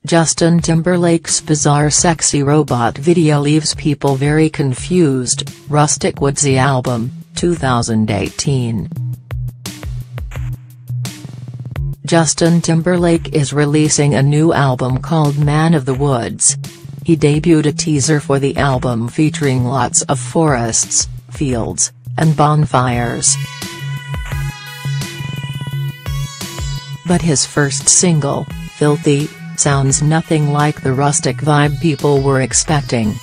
Justin Timberlake's bizarre sexy robot video leaves people very confused. Rustic Woodsy album, 2018. Justin Timberlake is releasing a new album called Man of the Woods. He debuted a teaser for the album featuring lots of forests, fields, and bonfires. But his first single, Filthy, sounds nothing like the rustic vibe people were expecting.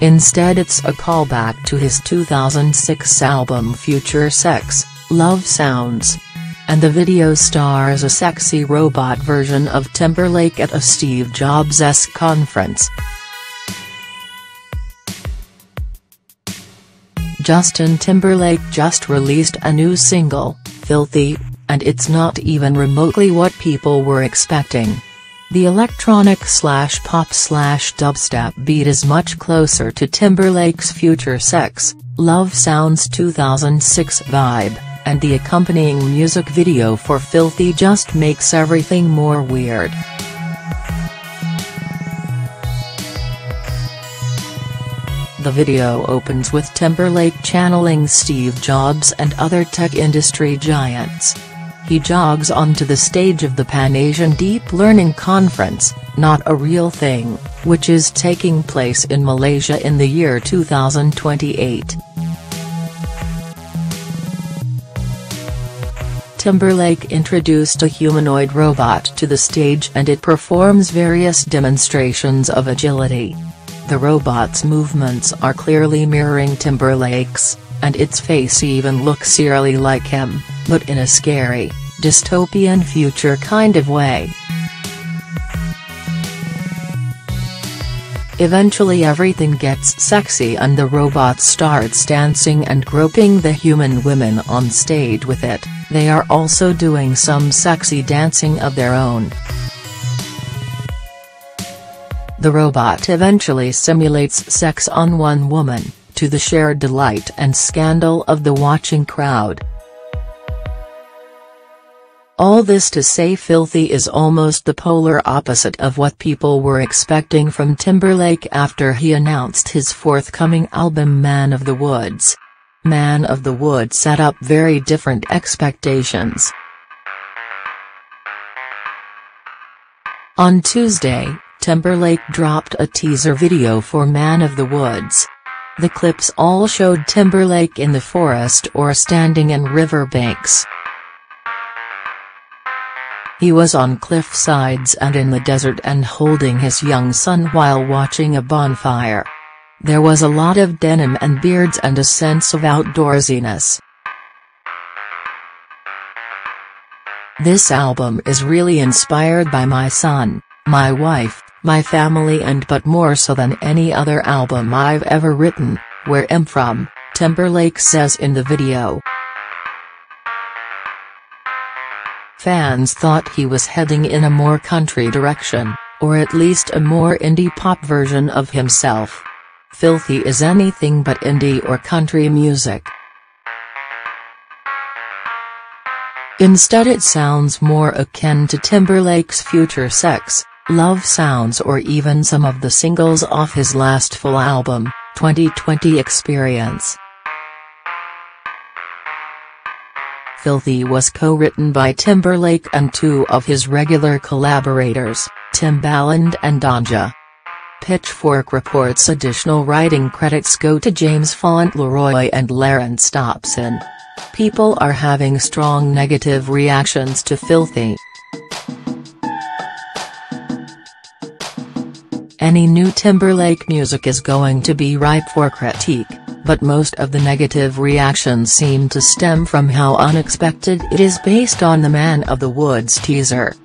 Instead, it's a callback to his 2006 album FutureSex, Love Sounds. And the video stars a sexy robot version of Timberlake at a Steve Jobs-esque conference. Justin Timberlake just released a new single, Filthy, and it's not even remotely what people were expecting. The electronic/pop/dubstep beat is much closer to Timberlake's FutureSex, Love Sounds 2006 vibe, and the accompanying music video for Filthy just makes everything more weird. The video opens with Timberlake channeling Steve Jobs and other tech industry giants. He jogs onto the stage of the Pan-Asian Deep Learning Conference, not a real thing, which is taking place in Malaysia in the year 2028. Timberlake introduced a humanoid robot to the stage and it performs various demonstrations of agility. The robot's movements are clearly mirroring Timberlake's, and its face even looks eerily like him, but in a scary, dystopian future kind of way. Eventually everything gets sexy and the robot starts dancing and groping the human women on stage with it. They are also doing some sexy dancing of their own. The robot eventually simulates sex on one woman, to the shared delight and scandal of the watching crowd. All this to say Filthy is almost the polar opposite of what people were expecting from Timberlake after he announced his forthcoming album Man of the Woods. Man of the Woods set up very different expectations. On Tuesday, Timberlake dropped a teaser video for Man of the Woods. The clips all showed Timberlake in the forest or standing in river banks. He was on cliff sides and in the desert and holding his young son while watching a bonfire. There was a lot of denim and beards and a sense of outdoorsiness. This album is really inspired by my son, my wife, my family but more so than any other album I've ever written, where I'm from, Timberlake says in the video. Fans thought he was heading in a more country direction, or at least a more indie pop version of himself. Filthy is anything but indie or country music. Instead it sounds more akin to Timberlake's FutureSex, Love Sounds or even some of the singles off his last full album, 2020 Experience. Filthy was co-written by Timberlake and two of his regular collaborators, Timbaland and Danja. Pitchfork reports additional writing credits go to James Fauntleroy and Lawrence Dobson. People are having strong negative reactions to Filthy. Any new Timberlake music is going to be ripe for critique, but most of the negative reactions seem to stem from how unexpected it is based on the Man of the Woods teaser.